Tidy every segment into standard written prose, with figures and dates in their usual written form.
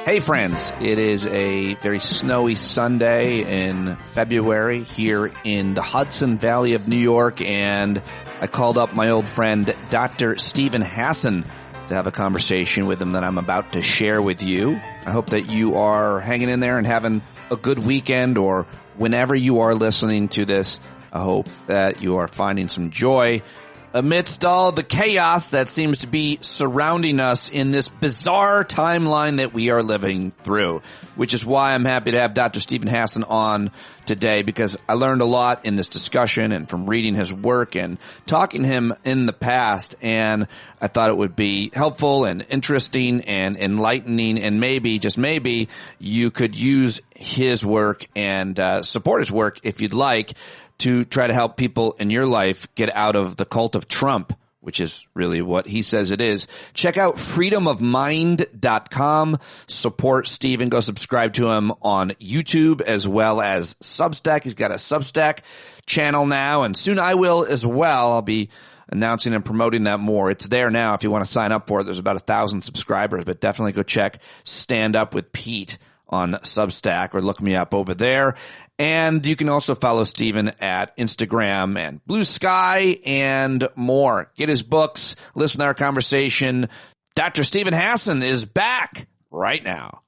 Hey friends, it is a very snowy Sunday in February here in the Hudson Valley of New York, and I called up my old friend Dr. Stephen Hassan to have a conversation with him that I'm about to share with you. I hope that you are hanging in there and having a good weekend, or whenever you are listening to this, I hope that you are finding some joy amidst all the chaos that seems to be surrounding us in this bizarre timeline that we are living through, which is why I'm happy to have Dr. Stephen Hassan on today, because I learned a lot in this discussion and from reading his work and talking to him in the past, and I thought it would be helpful and interesting and enlightening, and maybe, just maybe, you could use his work and support his work if you'd like, to try to help people in your life get out of the cult of Trump, which is really what he says it is. Check out freedomofmind.com. Support Stephen. Go subscribe to him on YouTube as well as Substack. He's got a Substack channel now, and soon I will as well. I'll be announcing and promoting that more. It's there now if you want to sign up for it. There's about 1,000 subscribers, but definitely go check Stand Up with Pete on Substack, or look me up over there. And you can also follow Stephen at Instagram and Blue Sky and more. Get his books, listen to our conversation. Dr. Stephen Hassan is back right now.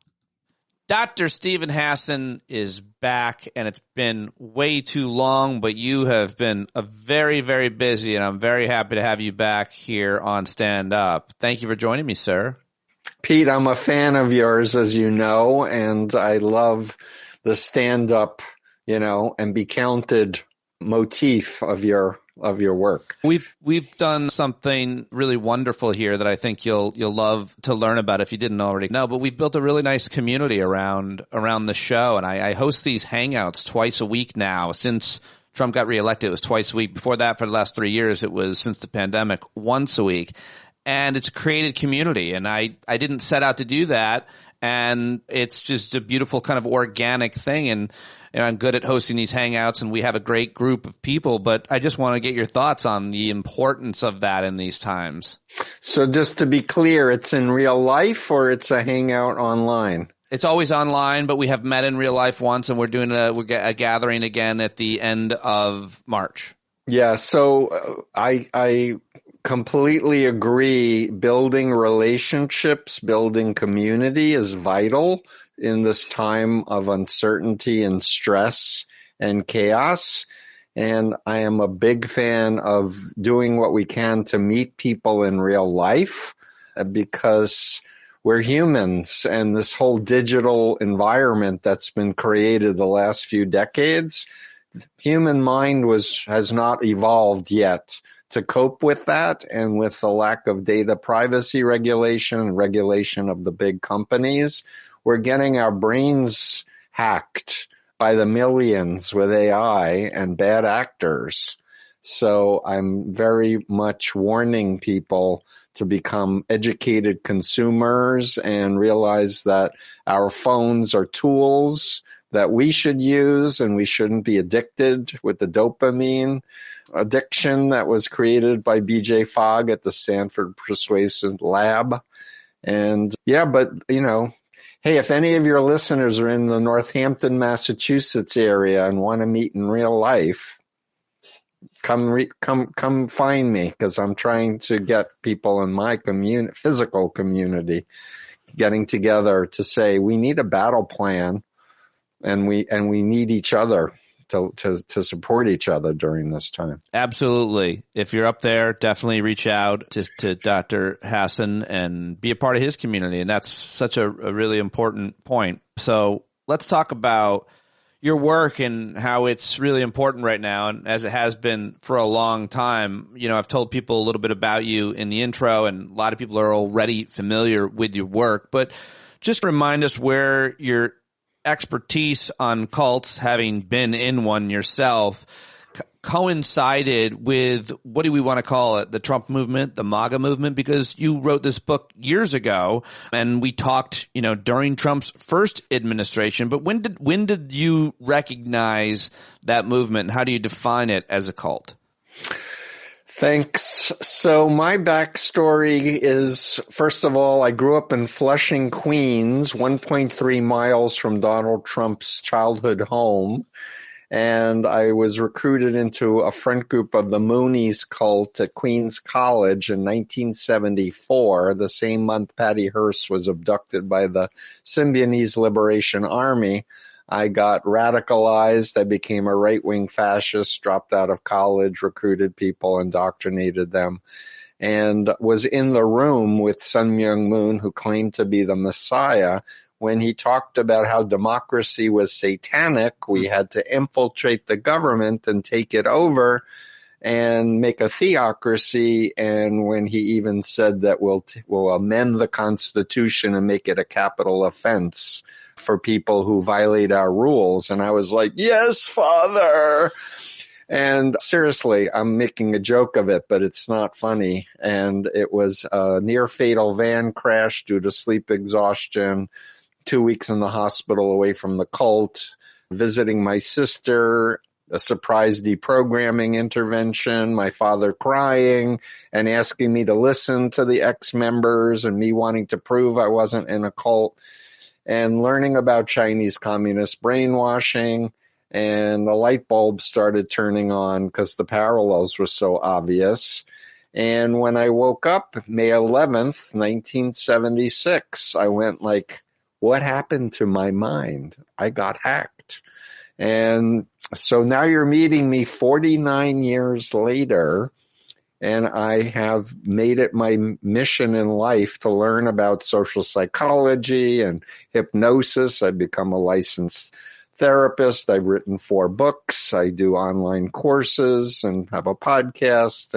Dr. Stephen Hassan is back, and it's been way too long, but you have been very, very busy, and I'm very happy to have you back here on Stand Up. Thank you for joining me, sir. Pete, I'm a fan of yours, as you know, and I love the stand-up, and be counted motif of your work. We've done something really wonderful here that I think you'll love to learn about if you didn't already know. But we've built a really nice community around the show, and I host these hangouts twice a week now. Since Trump got reelected, it was twice a week. Before that, for the last 3 years, it was, since the pandemic, once a week. And it's created community, and I didn't set out to do that, and it's just a beautiful kind of organic thing, and I'm good at hosting these hangouts, and we have a great group of people, but I just want to get your thoughts on the importance of that in these times. So just to be clear, it's in real life or it's a hangout online? It's always online, but we have met in real life once, and we're doing a gathering again at the end of March. Yeah, so I completely agree. Building relationships, building community is vital in this time of uncertainty and stress and chaos. And I am a big fan of doing what we can to meet people in real life, because we're humans, and this whole digital environment that's been created the last few decades, human mind has not evolved yet to cope with that, and with the lack of data privacy regulation and regulation of the big companies, we're getting our brains hacked by the millions with AI and bad actors. So I'm very much warning people to become educated consumers and realize that our phones are tools that we should use, and we shouldn't be addicted with the dopamine addiction that was created by B.J. Fogg at the Stanford Persuasion Lab. And yeah, but hey, if any of your listeners are in the Northampton, Massachusetts area and want to meet in real life, come find me, because I'm trying to get people in my physical community getting together to say we need a battle plan, and we need each other to support each other during this time. Absolutely. If you're up there, definitely reach out to Dr. Hassan and be a part of his community. And that's such a really important point. So let's talk about your work and how it's really important right now, and as it has been for a long time. I've told people a little bit about you in the intro, and a lot of people are already familiar with your work, but just remind us where your expertise on cults, having been in one yourself, coincided with, what do we want to call it, the Trump movement, the MAGA movement? Because you wrote this book years ago, and we talked, during Trump's first administration. But when did you recognize that movement? How do you define it as a cult? Thanks. So my backstory is, first of all, I grew up in Flushing, Queens, 1.3 miles from Donald Trump's childhood home. And I was recruited into a front group of the Moonies cult at Queens College in 1974, the same month Patty Hearst was abducted by the Symbionese Liberation Army. I got radicalized. I became a right-wing fascist, dropped out of college, recruited people, indoctrinated them, and was in the room with Sun Myung Moon, who claimed to be the Messiah, when he talked about how democracy was satanic. We had to infiltrate the government and take it over and make a theocracy. And when he even said that we'll amend the Constitution and make it a capital offense for people who violate our rules. And I was like, yes, Father. And seriously, I'm making a joke of it, but it's not funny. And it was a near fatal van crash due to sleep exhaustion, 2 weeks in the hospital away from the cult, visiting my sister, a surprise deprogramming intervention, my father crying and asking me to listen to the ex-members and me wanting to prove I wasn't in a cult, and learning about Chinese communist brainwashing, and the light bulb started turning on because the parallels were so obvious. And when I woke up May 11th, 1976, I went like, what happened to my mind? I got hacked. And so now you're meeting me 49 years later, and I have made it my mission in life to learn about social psychology and hypnosis. I've become a licensed therapist. I've written 4 books. I do online courses and have a podcast,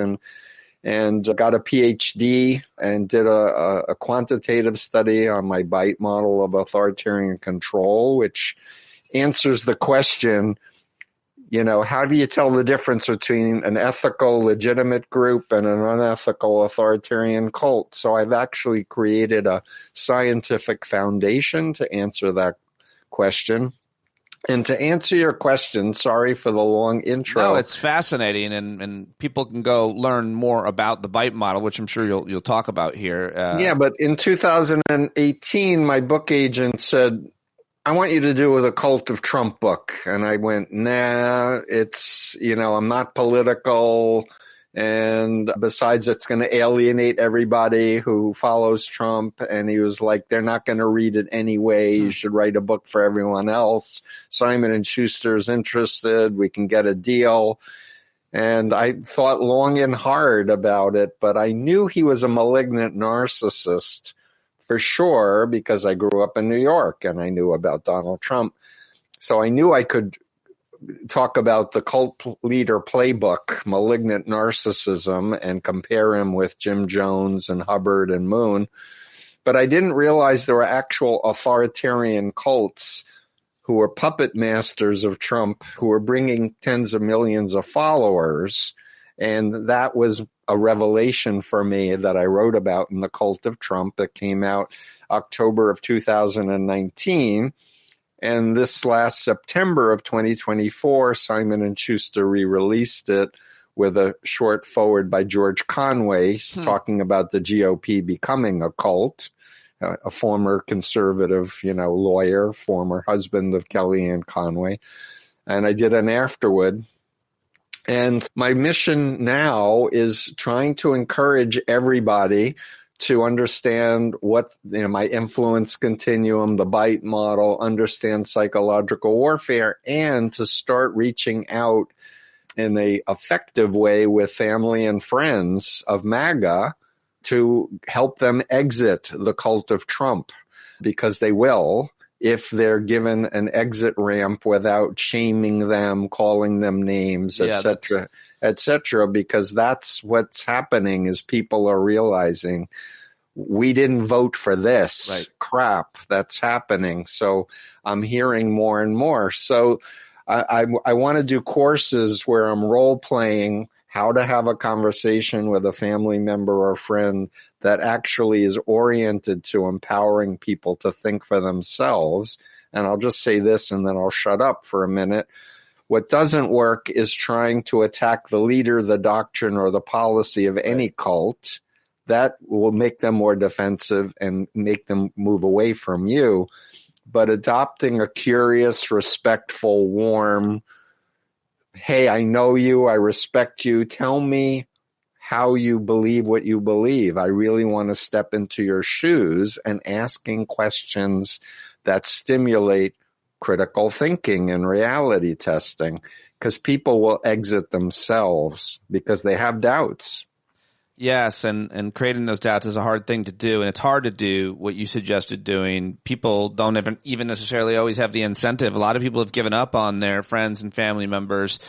and got a PhD and did a quantitative study on my BITE model of authoritarian control, which answers the question, how do you tell the difference between an ethical, legitimate group and an unethical authoritarian cult? So I've actually created a scientific foundation to answer that question. And to answer your question, sorry for the long intro. No, it's fascinating, and people can go learn more about the BITE model, which I'm sure you'll talk about here. Yeah, but in 2018, my book agent said, I want you to do a Cult of Trump book. And I went, nah, it's, I'm not political. And besides, it's going to alienate everybody who follows Trump. And he was like, they're not going to read it anyway. You should write a book for everyone else. Simon & Schuster's interested. We can get a deal. And I thought long and hard about it, but I knew he was a malignant narcissist for sure, because I grew up in New York and I knew about Donald Trump. So I knew I could talk about the cult leader playbook, malignant narcissism, and compare him with Jim Jones and Hubbard and Moon. But I didn't realize there were actual authoritarian cults who were puppet masters of Trump, who were bringing tens of millions of followers. And that was a revelation for me that I wrote about in The Cult of Trump that came out October of 2019. And this last September of 2024, Simon & Schuster re-released it with a short forward by George Conway talking about the GOP becoming a cult, a former conservative, lawyer, former husband of Kellyanne Conway. And I did an afterward. And my mission now is trying to encourage everybody to understand what, my influence continuum, the BITE model, understand psychological warfare, and to start reaching out in a effective way with family and friends of MAGA to help them exit the cult of Trump, because they will, if they're given an exit ramp without shaming them, calling them names, etc., because that's what's happening is people are realizing we didn't vote for this. Right. Crap, that's happening. So I'm hearing more and more. So I want to do courses where I'm role playing how to have a conversation with a family member or friend that actually is oriented to empowering people to think for themselves. And I'll just say this and then I'll shut up for a minute. What doesn't work is trying to attack the leader, the doctrine, or the policy of any cult. That will make them more defensive and make them move away from you. But adopting a curious, respectful, warm, hey, I know you, I respect you, tell me how you believe what you believe. I really want to step into your shoes, and asking questions that stimulate critical thinking and reality testing, because people will exit themselves because they have doubts. Yes, and creating those doubts is a hard thing to do, and it's hard to do what you suggested doing. People don't even necessarily always have the incentive. A lot of people have given up on their friends and family members,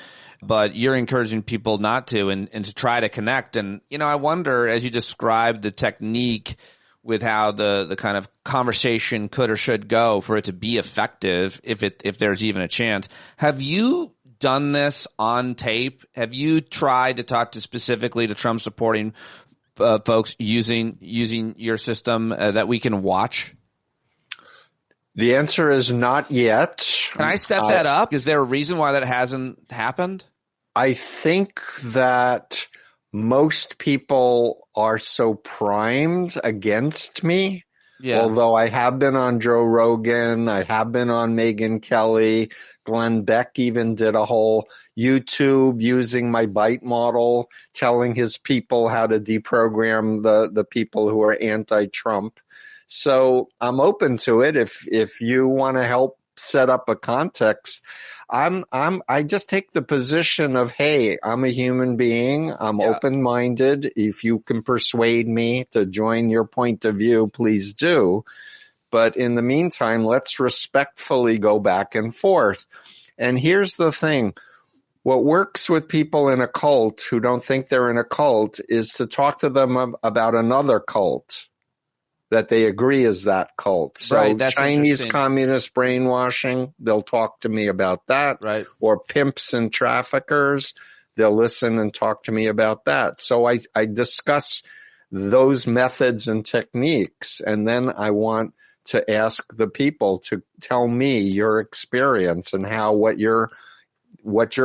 but you're encouraging people not to and to try to connect. And, I wonder, as you described the technique with how the kind of conversation could or should go for it to be effective, if there's even a chance, have you done this on tape? Have you tried to talk specifically to Trump supporting folks using your system that we can watch? The answer is not yet. Can I set that up? Is there a reason why that hasn't happened? I think that most people are so primed against me. Yeah. Although I have been on Joe Rogan, I have been on Megyn Kelly, Glenn Beck even did a whole YouTube using my bite model, telling his people how to deprogram the people who are anti-Trump. So I'm open to it. If you want to help set up a context, I just take the position of, hey, I'm a human being. I'm open-minded. If you can persuade me to join your point of view, please do. But in the meantime, let's respectfully go back and forth. And here's the thing. What works with people in a cult who don't think they're in a cult is to talk to them about another cult that they agree is that cult. So right, that's Chinese communist brainwashing, they'll talk to me about that. Right. Or pimps and traffickers, they'll listen and talk to me about that. So I discuss those methods and techniques, and then I want to ask the people to tell me your experience and how what you're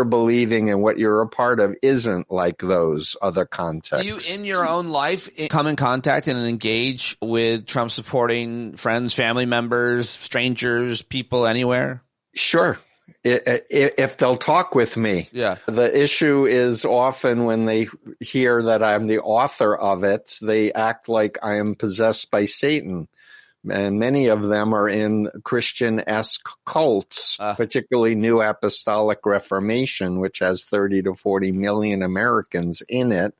believing and what you're a part of isn't like those other contexts. Do you, in your own life, come in contact and engage with Trump supporting friends, family members, strangers, people anywhere? Sure. If they'll talk with me. Yeah. The issue is often when they hear that I'm the author of it, they act like I am possessed by Satan. And many of them are in Christian-esque cults, particularly New Apostolic Reformation, which has 30 to 40 million Americans in it,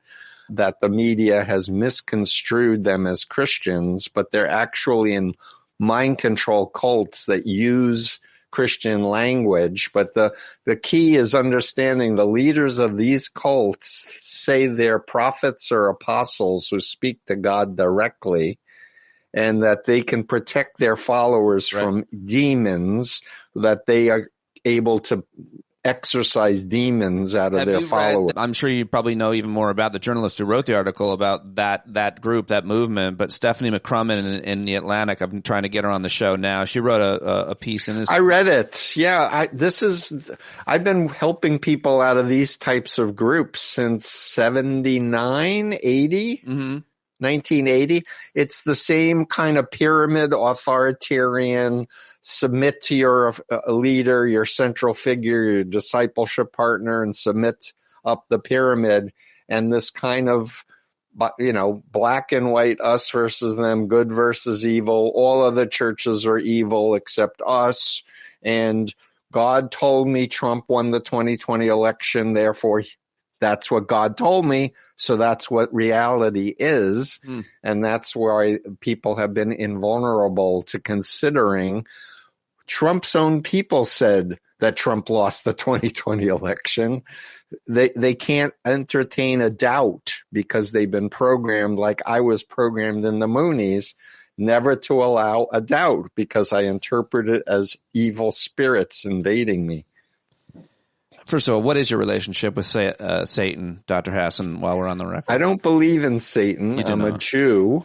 that the media has misconstrued them as Christians, but they're actually in mind control cults that use Christian language. But the key is understanding the leaders of these cults say they're prophets or apostles who speak to God directly, and that they can protect their followers from demons, that they are able to exorcise demons out of their followers. I'm sure you probably know even more about the journalist who wrote the article about that group, that movement, but Stephanie McCrumman in The Atlantic, I've been trying to get her on the show now. She wrote a piece in this. I read it. Yeah. I've been helping people out of these types of groups since 79, 80. Mm-hmm. 1980. It's the same kind of pyramid, authoritarian, submit to your leader, your central figure, your discipleship partner, and submit up the pyramid. And this kind of, black and white, us versus them, good versus evil. All other churches are evil except us. And God told me Trump won the 2020 election, therefore that's what God told me, so that's what reality is. And that's why people have been invulnerable to considering. Trump's own people said that Trump lost the 2020 election. They can't entertain a doubt because they've been programmed like I was programmed in the Moonies, never to allow a doubt because I interpret it as evil spirits invading me. First of all, what is your relationship with Satan, Dr. Hassan, while we're on the record? I don't believe in Satan. I'm a Jew.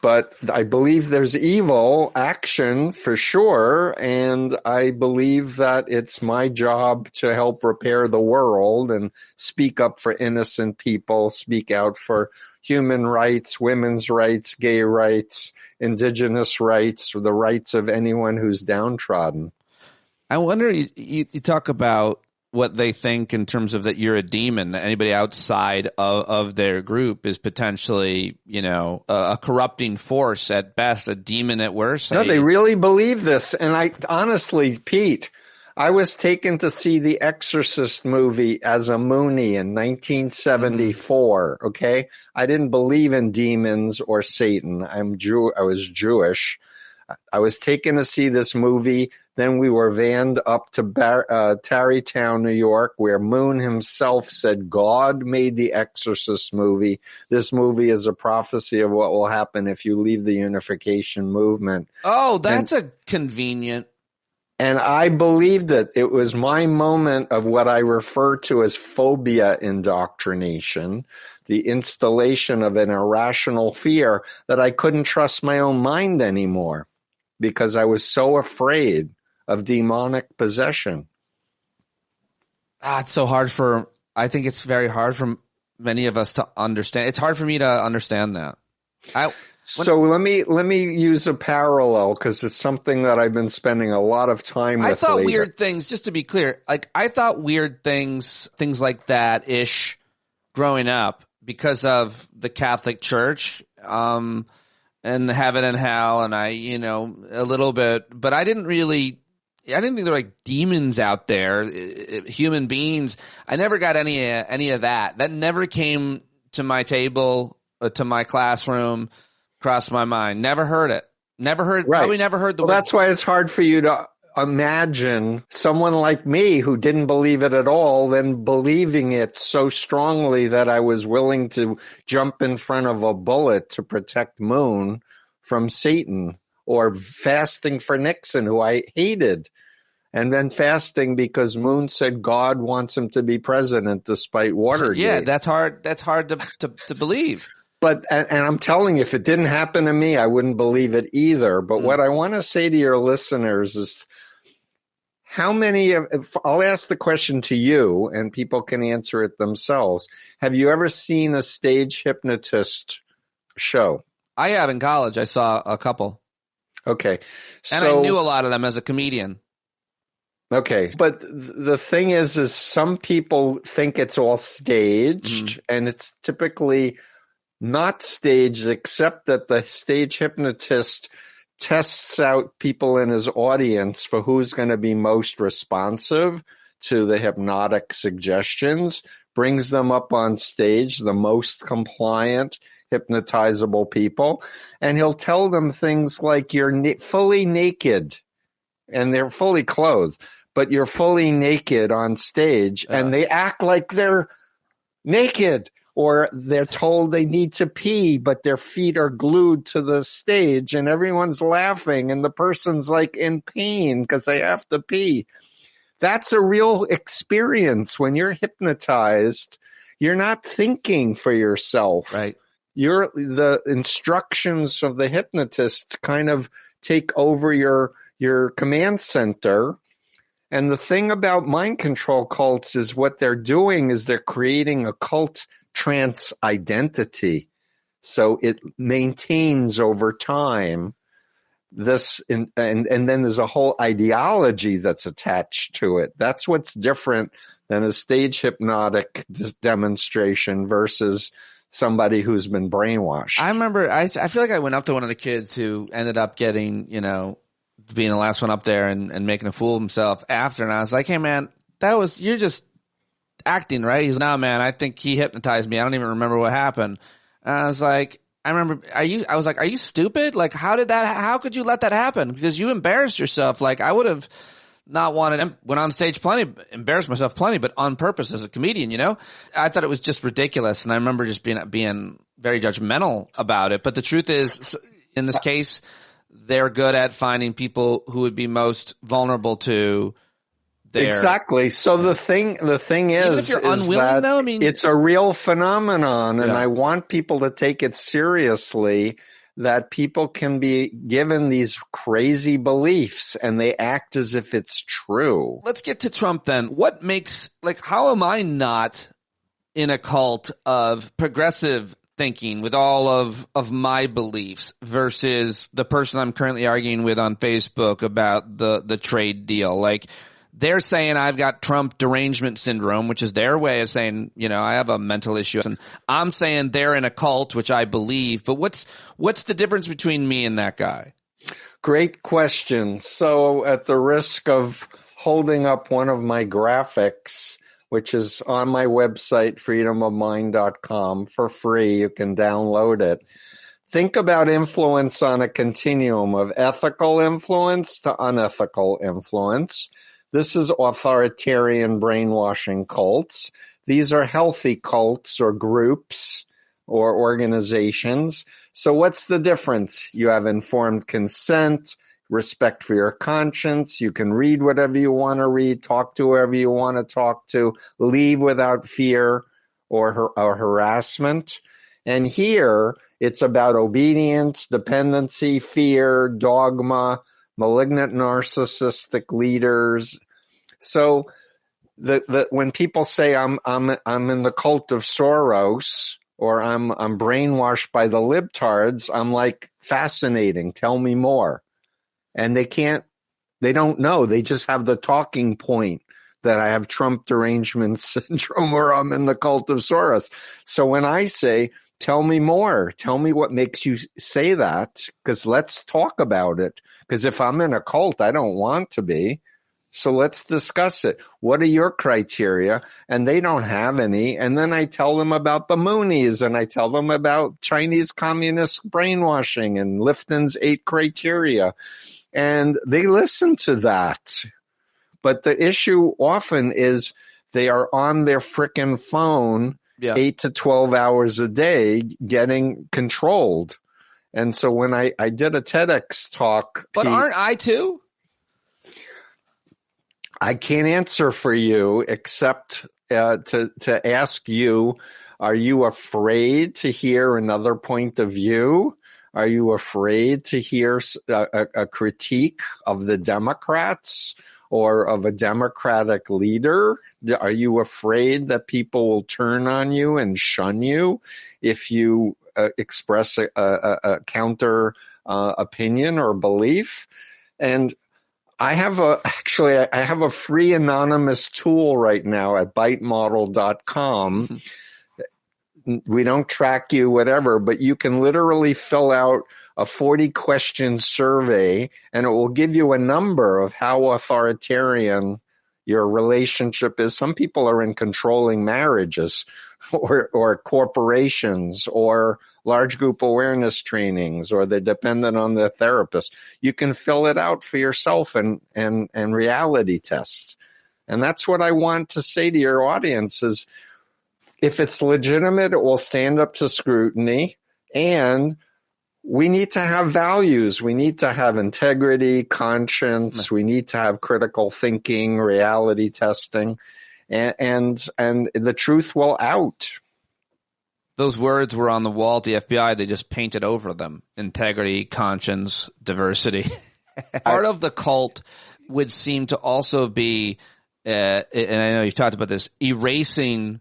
But I believe there's evil action for sure, and I believe that it's my job to help repair the world and speak up for innocent people, speak out for human rights, women's rights, gay rights, indigenous rights, or the rights of anyone who's downtrodden. I wonder, you talk about what they think in terms of that you're a demon, that anybody outside of their group is potentially, a corrupting force at best, a demon at worst. No, they really believe this. And I honestly, Pete, I was taken to see the Exorcist movie as a Moonie in 1974. Okay. I didn't believe in demons or Satan. I was Jewish. I was taken to see this movie. Then we were vanned up to Tarrytown, New York, where Moon himself said God made the Exorcist movie. This movie is a prophecy of what will happen if you leave the unification movement. Oh, that's a convenient. And I believed it. It was my moment of what I refer to as phobia indoctrination, the installation of an irrational fear that I couldn't trust my own mind anymore because I was so afraid of demonic possession. It's so hard I think it's very hard for many of us to understand. It's hard for me to understand that. So let me use a parallel because it's something that I've been spending a lot of time with. I thought later. weird things, just to be clear, I thought weird things like that ish growing up because of the Catholic Church, and heaven and hell, and a little bit, but I didn't think there were like demons out there, human beings. I never got any of that. That never came to my table, to my classroom, crossed my mind. Never heard it. Right. Probably never heard the word. That's why it's hard for you to imagine someone like me who didn't believe it at all, then believing it so strongly that I was willing to jump in front of a bullet to protect Moon from Satan, or fasting for Nixon, who I hated, and then fasting because Moon said God wants him to be president despite Watergate. Yeah, that's hard. That's hard to believe. But, and I'm telling you, if it didn't happen to me, I wouldn't believe it either. But what I want to say to your listeners is, how many I'll ask the question to you and people can answer it themselves. Have you ever seen a stage hypnotist show? I have in college. I saw a couple. Okay. And I knew a lot of them as a comedian. Okay. But the thing is some people think it's all staged, and it's typically not staged, except that the stage hypnotist tests out people in his audience for who's going to be most responsive to the hypnotic suggestions, brings them up on stage, the most compliant, hypnotizable people, and he'll tell them things like you're fully naked, and they're fully clothed, but you're fully naked on stage, and they act like they're naked. Or they're told they need to pee, but their feet are glued to the stage and everyone's laughing and the person's like in pain because they have to pee. That's a real experience. When you're hypnotized, you're not thinking for yourself. Right. The instructions of the hypnotist kind of take over your command center. And the thing about mind control cults is what they're doing is they're creating a cult trance identity. So it maintains over time this, and then there's a whole ideology that's attached to it. That's what's different than a stage hypnotic demonstration versus somebody who's been brainwashed. I remember, I feel like I went up to one of the kids who ended up getting, being the last one up there and making a fool of himself after. And I was like, hey man, you're just acting, right? He's, no man, I think he hypnotized me. I don't even remember what happened. And I was like, are you stupid? Like, how could you let that happen? Because you embarrassed yourself. Like, I would have not wanted, went on stage embarrassed myself plenty, but on purpose as a comedian, I thought it was just ridiculous. And I remember just being very judgmental about it. But the truth is, in this case, they're good at finding people who would be most vulnerable to their. Exactly. So the thing even if you're unwilling, though, it's a real phenomenon, and I want people to take it seriously. that people can be given these crazy beliefs and they act as if it's true. Let's get to Trump then. What makes, how am I not in a cult of progressive thinking with all of my beliefs versus the person I'm currently arguing with on Facebook about the trade deal? They're saying I've got Trump derangement syndrome, which is their way of saying, I have a mental issue. And I'm saying they're in a cult, which I believe. But what's the difference between me and that guy? Great question. So at the risk of holding up one of my graphics, which is on my website, freedomofmind.com, for free. You can download it. Think about influence on a continuum of ethical influence to unethical influence. This is authoritarian brainwashing cults. These are healthy cults or groups or organizations. So what's the difference? You have informed consent, respect for your conscience. You can read whatever you want to read, talk to whoever you want to talk to, leave without fear or harassment. And here it's about obedience, dependency, fear, dogma, malignant narcissistic leaders. So when people say I'm in the cult of Soros or I'm brainwashed by the libtards, I'm like, fascinating. Tell me more. And they don't know. They just have the talking point that I have Trump derangement syndrome or I'm in the cult of Soros. So when I say, tell me more, tell me what makes you say that, because let's talk about it. Because if I'm in a cult, I don't want to be. So let's discuss it. What are your criteria? And they don't have any. And then I tell them about the Moonies and I tell them about Chinese communist brainwashing and Lifton's 8 criteria. And they listen to that. But the issue often is they are on their frickin' phone 8 to 12 hours a day getting controlled. And so when I did a TEDx talk. But aren't I too? I can't answer for you except to ask you, are you afraid to hear another point of view? Are you afraid to hear a critique of the Democrats or of a Democratic leader? Are you afraid that people will turn on you and shun you if you express a counter opinion or belief? And I have a free anonymous tool right now at bytemodel.com. We don't track you, whatever, but you can literally fill out a 40-question survey and it will give you a number of how authoritarian your relationship is. Some people are in controlling marriages or corporations or large group awareness trainings, or they're dependent on their therapist. You can fill it out for yourself and reality tests. And that's what I want to say to your audience is, if it's legitimate, it will stand up to scrutiny, and we need to have values. We need to have integrity, conscience. We need to have critical thinking, reality testing, and the truth will out. Those words were on the wall at the FBI. They just painted over them: integrity, conscience, diversity. Part of the cult would seem to also be, and I know you've talked about this, erasing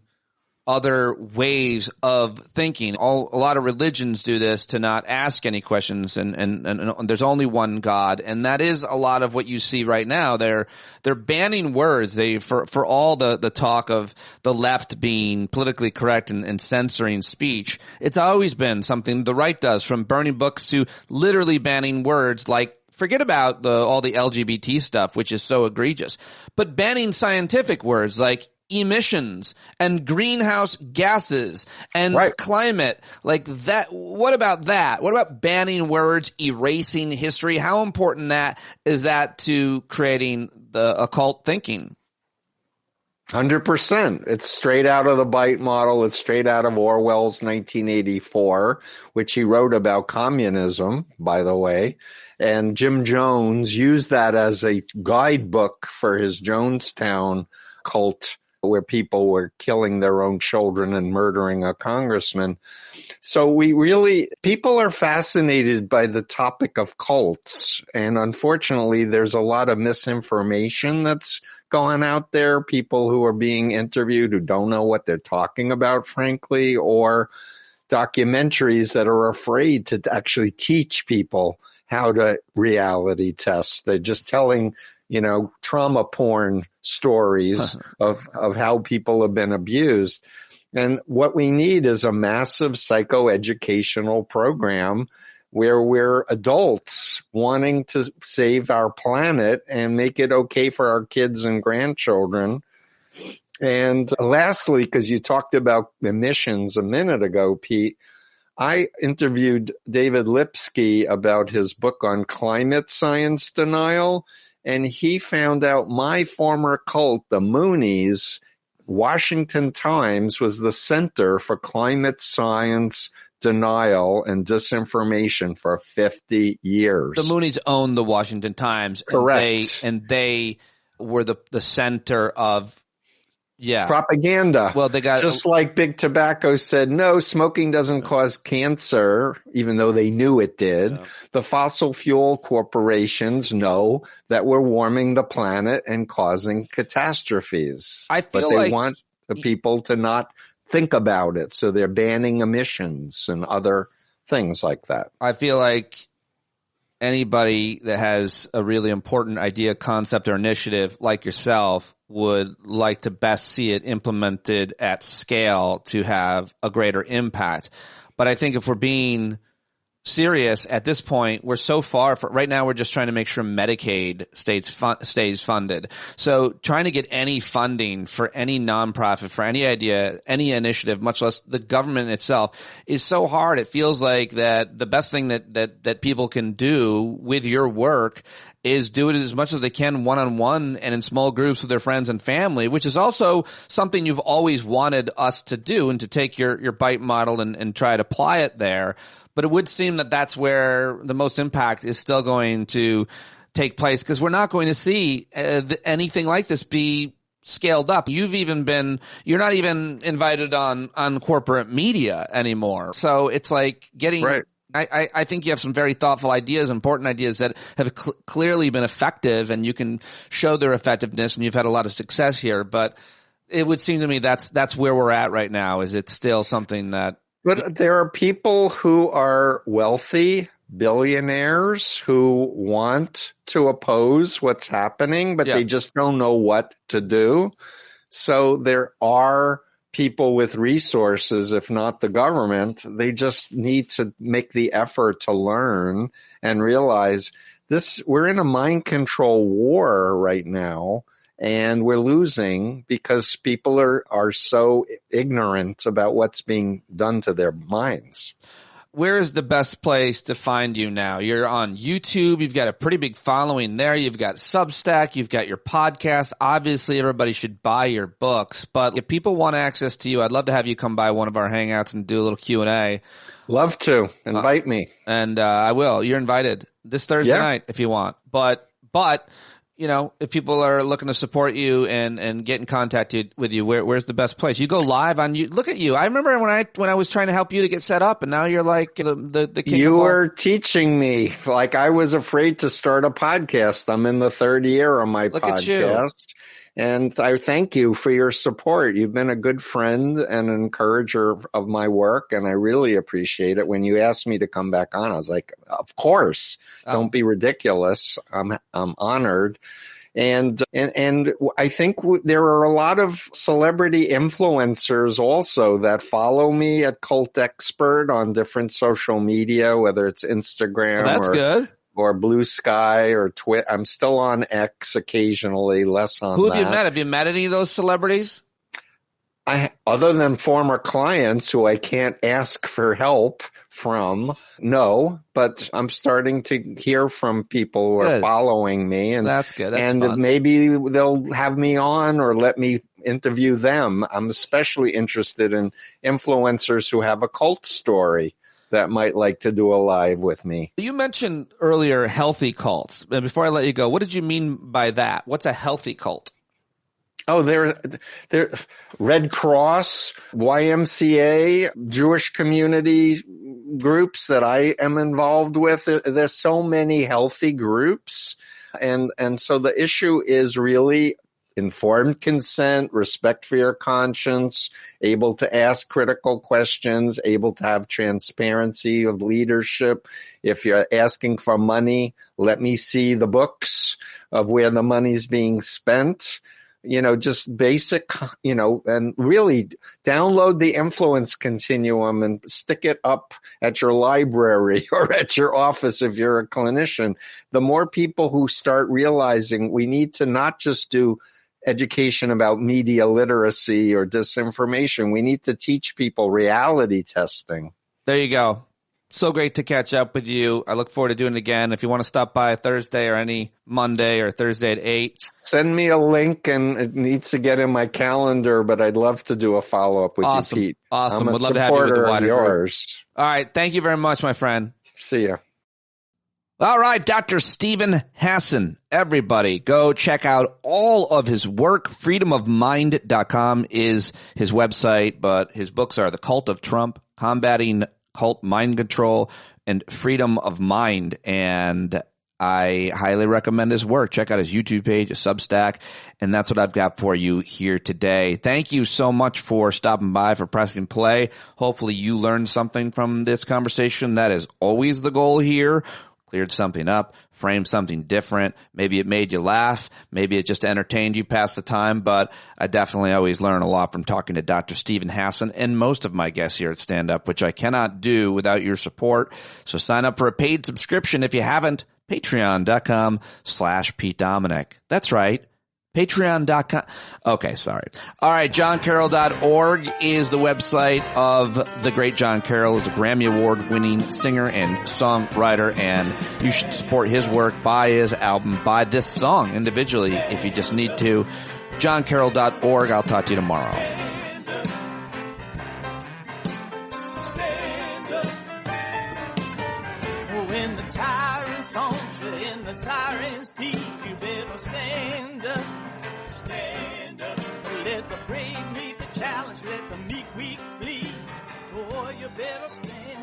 other ways of thinking. A lot of religions do this to not ask any questions, and there's only one God, and that is a lot of what you see right now. They're banning words. For all the talk of the left being politically correct and censoring speech, it's always been something the right does, from burning books to literally banning words like, forget about all the LGBT stuff, which is so egregious, but banning scientific words like emissions and greenhouse gases and climate, like that. What about that? What about banning words, erasing history? How important that is that to creating the occult thinking? 100%. It's straight out of the Byte model. It's straight out of Orwell's 1984, which he wrote about communism, by the way. And Jim Jones used that as a guidebook for his Jonestown cult where people were killing their own children and murdering a congressman. So people are fascinated by the topic of cults. And unfortunately, there's a lot of misinformation that's going out there. People who are being interviewed who don't know what they're talking about, frankly, or documentaries that are afraid to actually teach people how to reality test. They're just telling, trauma porn stories of how people have been abused. And what we need is a massive psychoeducational program where we're adults wanting to save our planet and make it okay for our kids and grandchildren. And lastly, because you talked about emissions a minute ago, Pete, I interviewed David Lipsky about his book on climate science denial, and he found out my former cult, the Moonies, Washington Times, was the center for climate science denial and disinformation for 50 years. The Moonies owned the Washington Times. Correct. And they were the center of propaganda. Well, they got just like Big Tobacco said, no, smoking doesn't cause cancer, even though they knew it did. Yeah. The fossil fuel corporations know that we're warming the planet and causing catastrophes. But they want the people to not think about it, so they're banning emissions and other things like that. I feel like anybody that has a really important idea, concept, or initiative like yourself would like to best see it implemented at scale to have a greater impact. But I think if we're being serious at this point, we're so far right now, we're just trying to make sure Medicaid stays funded. So trying to get any funding for any nonprofit, for any idea, any initiative, much less the government itself, is so hard. It feels like that the best thing that people can do with your work is do it as much as they can one-on-one and in small groups with their friends and family, which is also something you've always wanted us to do, and to take your BITE model and try to apply it there. But it would seem that that's where the most impact is still going to take place, because we're not going to see anything like this be scaled up. You're not even invited on corporate media anymore. So it's like getting right. I think you have some very thoughtful ideas, important ideas that have clearly been effective, and you can show their effectiveness, and you've had a lot of success here. But it would seem to me that's where we're at right now. Is it's still something that. But there are people who are wealthy, billionaires, who want to oppose what's happening, but they just don't know what to do. So there are people with resources, if not the government. They just need to make the effort to learn and realize we're in a mind control war right now. And we're losing because people are so ignorant about what's being done to their minds. Where is the best place to find you now? You're on YouTube. You've got a pretty big following there. You've got Substack. You've got your podcast. Obviously, everybody should buy your books. But if people want access to you, I'd love to have you come by one of our hangouts and do a little Q&A. Love to. Invite me. And I will. You're invited this Thursday night if you want. But if people are looking to support you and get in contact with you, where's the best place? You go live on you. Look at you. I remember when I was trying to help you to get set up, and now you're like the king. You were teaching me. Like, I was afraid to start a podcast. I'm in the third year of my podcast. And I thank you for your support. You've been a good friend and an encourager of my work, and I really appreciate it. When you asked me to come back on, I was like, of course. Don't be ridiculous. I'm honored. And I think there are a lot of celebrity influencers also that follow me at Cult Expert on different social media, whether it's Instagram that's good. Or Blue Sky or Twitter. I'm still on X occasionally, less on Who have you met? Have you met any of those celebrities? Other than former clients who I can't ask for help from, no, but I'm starting to hear from people who are following me. And that's good. That's fun. Maybe they'll have me on or let me interview them. I'm especially interested in influencers who have a cult story that might like to do a live with me. You mentioned earlier healthy cults. And before I let you go, what did you mean by that? What's a healthy cult? Oh, they're Red Cross, YMCA, Jewish community groups that I am involved with. There's so many healthy groups. And so the issue is really informed consent, respect for your conscience, able to ask critical questions, able to have transparency of leadership. If you're asking for money, let me see the books of where the money's being spent. Just basic, and really download the influence continuum and stick it up at your library or at your office if you're a clinician. The more people who start realizing we need to not just do education about media literacy or disinformation, we need to teach people reality testing. There you go. So great to catch up with you. I look forward to doing it again. If you want to stop by Thursday or any Monday or Thursday at 8. Send me a link, and it needs to get in my calendar, but I'd love to do a follow-up with you, Pete. Awesome. I'm a Would love to have you with the wider yours. group. All right. Thank you very much, my friend. See ya. All right, Dr. Stephen Hassan, everybody, go check out all of his work. freedomofmind.com is his website, but his books are The Cult of Trump, Combating Cult Mind Control, and Freedom of Mind. And I highly recommend his work. Check out his YouTube page, his Substack, and that's what I've got for you here today. Thank you so much for stopping by, for pressing play. Hopefully you learned something from this conversation. That is always the goal here. Cleared something up, framed something different. Maybe it made you laugh. Maybe it just entertained you past the time. But I definitely always learn a lot from talking to Dr. Stephen Hassan and most of my guests here at Stand Up, which I cannot do without your support. So sign up for a paid subscription if you haven't. Patreon.com/Pete Dominic. That's right. Patreon.com. Okay, sorry. All right, johncarroll.org is the website of the great John Carroll. He's a Grammy Award-winning singer and songwriter, and you should support his work, buy his album, buy this song individually if you just need to. johncarroll.org. I'll talk to you tomorrow. When the tyrants taunt you and the sirens teach, you better stand up. Stand up. Let the brave meet the challenge, let the meek weak flee. Oh, you better stand up.